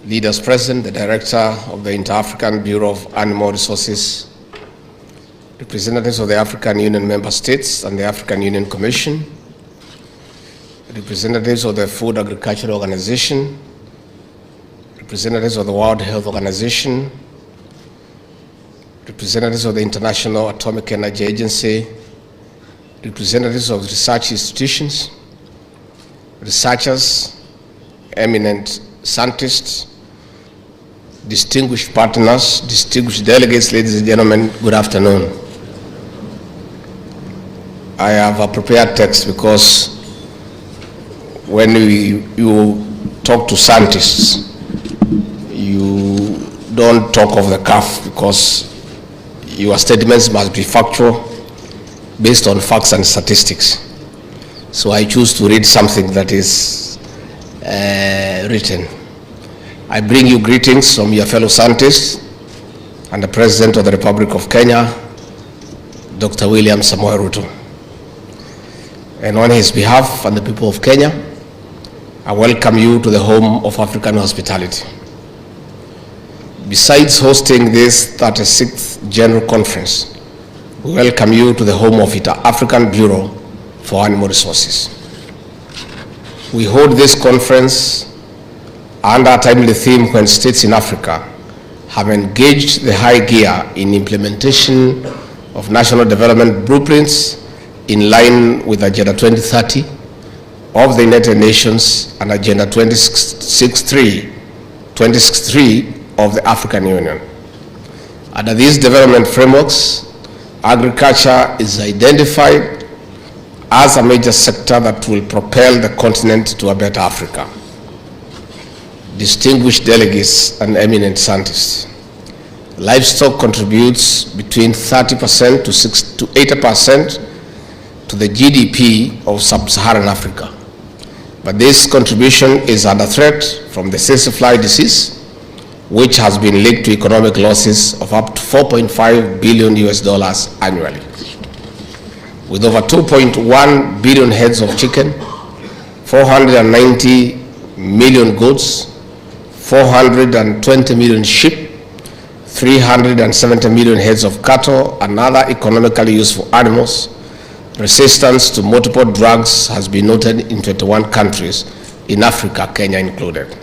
Leaders present, the Director of the Inter-African Bureau of Animal Resources, representatives of the African Union member states and the African Union Commission, representatives of the Food Agricultural Organization, representatives of the World Health Organization, representatives of the International Atomic Energy Agency, representatives of research institutions, researchers, eminent scientists, distinguished partners, distinguished delegates, ladies and gentlemen, good afternoon. I have a prepared text because when you talk to scientists, you don't talk off the cuff because your statements must be factual, based on facts and statistics. So I choose to read something that is written. I bring you greetings from your fellow scientists and the President of the Republic of Kenya, Dr. William Samoei Ruto. And on his behalf and the people of Kenya, I welcome you to the home of African hospitality. Besides hosting this 36th General Conference, we welcome you to the home of the African Bureau for Animal Resources. We hold this conference under a timely theme when states in Africa have engaged the high gear in implementation of national development blueprints in line with Agenda 2030 of the United Nations and Agenda 2063 of the African Union. Under these development frameworks, agriculture is identified as a major sector that will propel the continent to a better Africa. Distinguished delegates and eminent scientists, livestock contributes between 30% to 80% to the GDP of sub-Saharan Africa. But this contribution is under threat from the Sicily disease, which has been linked to economic losses of up to $4.5 billion annually. With over 2.1 billion heads of chicken, 490 million goats, 420 million sheep, 370 million heads of cattle and other economically useful animals, resistance to multiple drugs has been noted in 21 countries in Africa, Kenya included.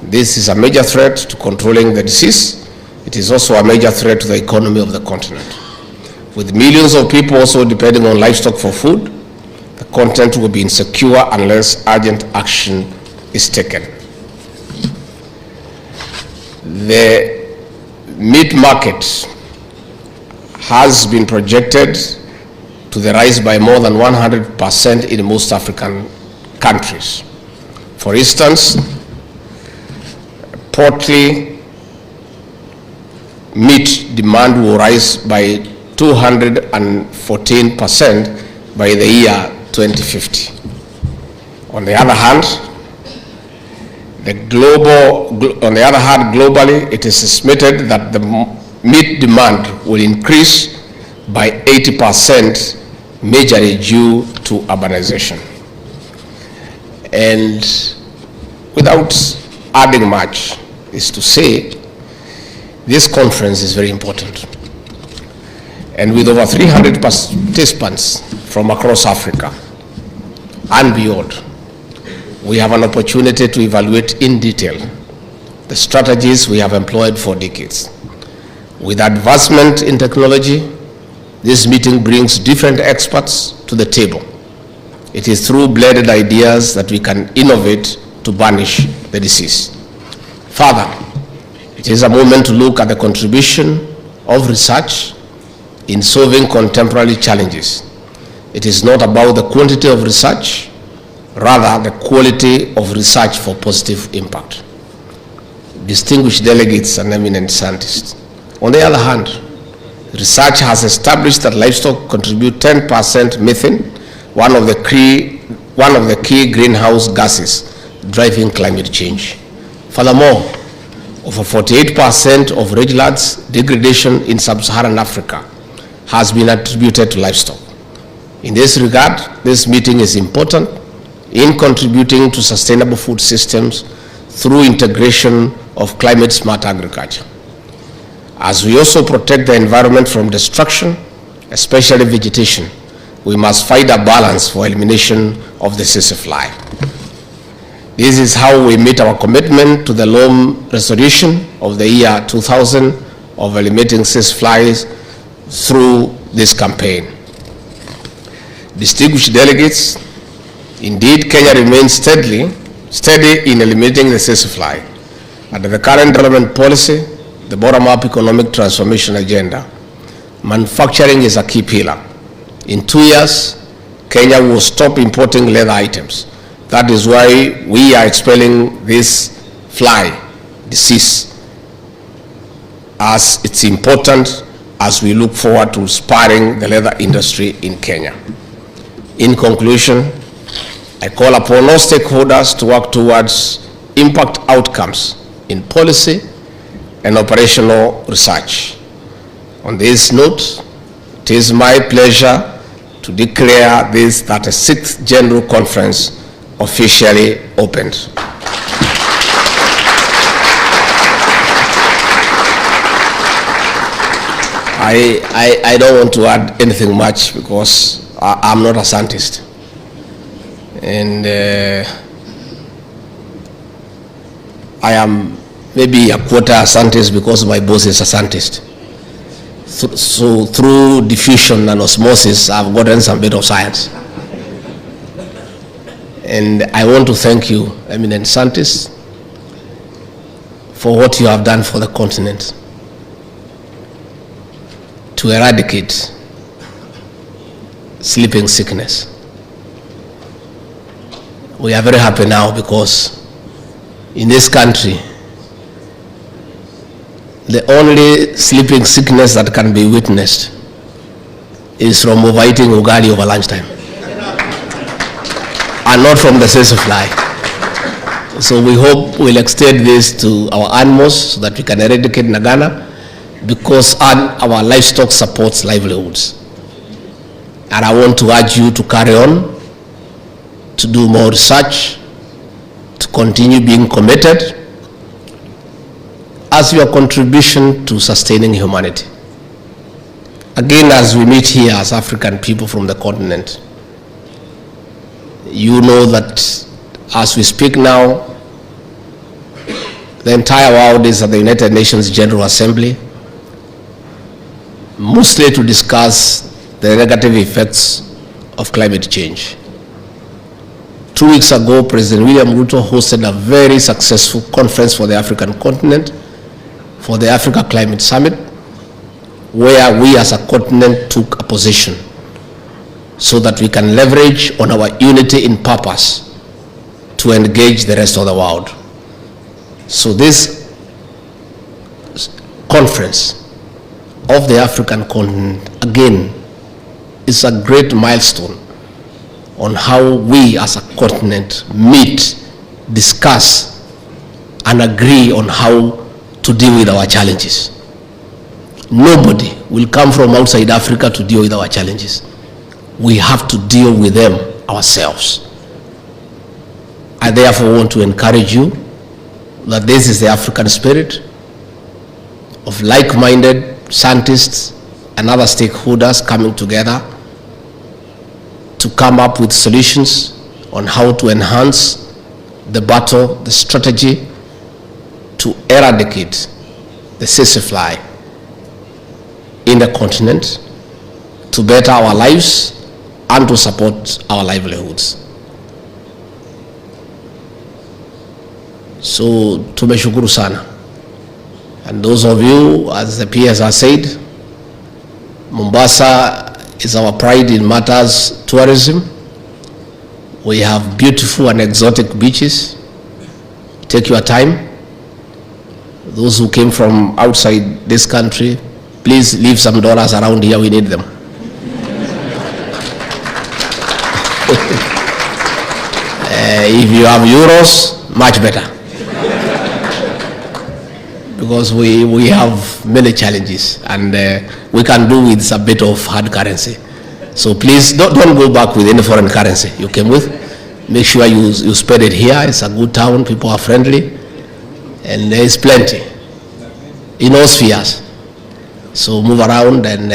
This is a major threat to controlling the disease. It is also a major threat to the economy of the continent. With millions of people also depending on livestock for food, the continent will be insecure unless urgent action is taken. The meat market has been projected to the rise by more than 100% in most African countries. For instance, poultry meat demand will rise by 214% by the year 2050. On the other hand, globally, it is estimated that the meat demand will increase by 80%, majorly due to urbanization. And without adding much, is to say this conference is very important. And with over 300 participants from across Africa and beyond, we have an opportunity to evaluate in detail the strategies we have employed for decades. With advancement in technology, this meeting brings different experts to the table. It is through blended ideas that we can innovate to banish the disease. Further, it is a moment to look at the contribution of research in solving contemporary challenges. It is not about the quantity of research, rather the quality of research for positive impact. Distinguished delegates and eminent scientists. On the other hand, research has established that livestock contribute 10% methane, one of the key greenhouse gases driving climate change. Furthermore, over 48% of rangelands degradation in sub-Saharan Africa has been attributed to livestock. In this regard, this meeting is important in contributing to sustainable food systems through integration of climate-smart agriculture. As we also protect the environment from destruction, especially vegetation, we must find a balance for elimination of the tsetse fly. This is how we meet our commitment to the loam resolution of the year 2000 of eliminating tsetse flies through this campaign. Distinguished delegates, indeed Kenya remains steady in eliminating the tsetse fly. Under the current development policy, the bottom-up economic transformation agenda, manufacturing is a key pillar. In 2 years, Kenya will stop importing leather items. That is why we are expelling this fly disease, as it's important as we look forward to spurring the leather industry in Kenya. In conclusion, I call upon all stakeholders to work towards impact outcomes in policy and operational research. On this note, it is my pleasure to declare this 36th General Conference officially opened. I don't want to add anything much because I'm not a scientist. And I am maybe a quarter scientist because my boss is a scientist. So through diffusion and osmosis, I've gotten some bit of science. And I want to thank you, eminent scientists, for what you have done for the continent to eradicate sleeping sickness. We are very happy now because in this country, the only sleeping sickness that can be witnessed is from overeating ugali over lunchtime, and not from the tsetse fly. So we hope we'll extend this to our animals so that we can eradicate Nagana, because our livestock supports livelihoods. And I want to urge you to carry on, to do more research, to continue being committed as your contribution to sustaining humanity. Again, as we meet here as African people from the continent, you know that as we speak now, the entire world is at the United Nations General Assembly, mostly to discuss the negative effects of climate change. 2 weeks ago, President William RUTO hosted a very successful conference for the African continent, for the Africa Climate Summit, where we as a continent took a position so that we can leverage on our unity in purpose to engage the rest of the world. So this conference of the African continent, again, is a great milestone on how we as a continent meet, discuss, and agree on how to deal with our challenges. Nobody will come from outside Africa to deal with our challenges. We have to deal with them ourselves. I therefore want to encourage you that this is the African spirit of like-minded scientists and other stakeholders coming together to come up with solutions on how to enhance the battle, the strategy to eradicate the tsetse fly in the continent, to better our lives and to support our livelihoods. So tumeshukuru sana. And those of you, as the peers have said, Mombasa is our pride in matters tourism. We have beautiful and exotic beaches. Take your time. Those who came from outside this country, please leave some dollars around here, we need them. If you have euros, much better. Because we have many challenges and we can do with a bit of hard currency. So please don't go back with any foreign currency you came with. Make sure you spend it here. It's a good town, people are friendly, and there is plenty in all spheres. So move around and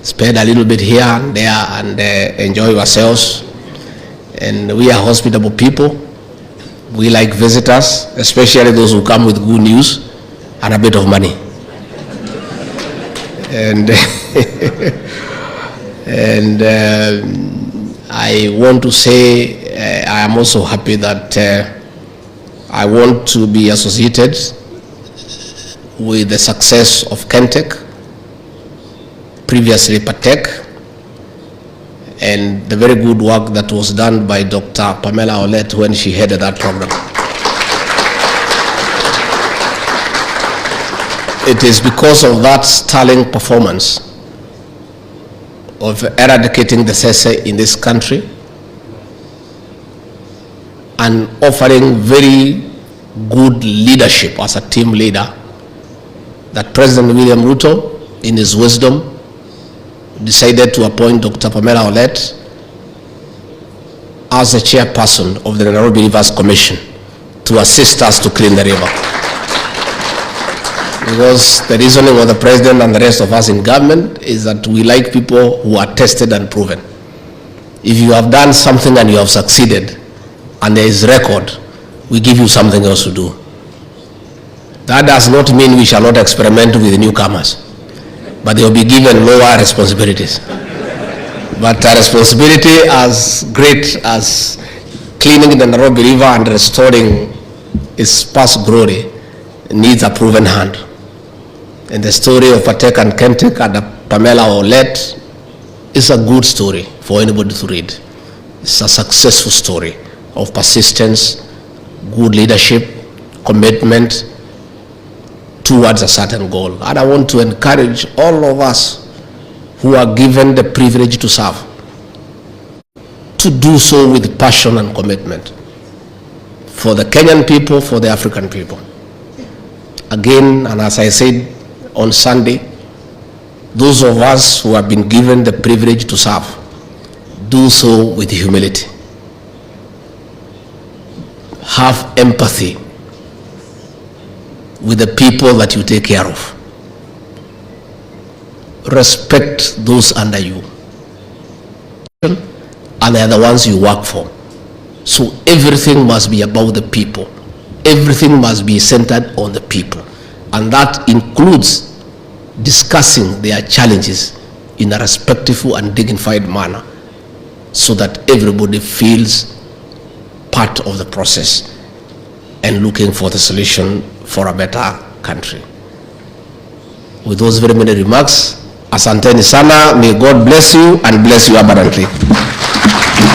spend a little bit here and there and enjoy yourselves. And we are hospitable people. We like visitors, especially those who come with good news and a bit of money. And I want to say I am also happy that I want to be associated with the success of Kentech, previously Patek, and the very good work that was done by Dr. Pamela Olet when she headed that program. It is because of that sterling performance of eradicating the Sese in this country and offering very good leadership as a team leader that President William RUTO, in his wisdom, decided to appoint Dr. Pamela Olet as the chairperson of the Nairobi Rivers Commission to assist us to clean the river. Because the reasoning of the president and the rest of us in government is that we like people who are tested and proven. If you have done something and you have succeeded and there is record, we give you something else to do. That does not mean we shall not experiment with the newcomers, but they will be given lower responsibilities. But a responsibility as great as cleaning the Nairobi River and restoring its past glory needs a proven hand. And the story of Patek and Kentech and Pamela Olet is a good story for anybody to read. It's a successful story of persistence, good leadership, commitment towards a certain goal. And I want to encourage all of us who are given the privilege to serve to do so with passion and commitment for the Kenyan people, for the African people. Again, and as I said on Sunday, those of us who have been given the privilege to serve, do so with humility. Have empathy with the people that you take care of. Respect those under you, and they are the ones you work for. So everything must be about the people. Everything must be centered on the people. And that includes discussing their challenges in a respectful and dignified manner so that everybody feels part of the process and looking for the solution for a better country. With those very many remarks, asanteni sana, may God bless you and bless you abundantly.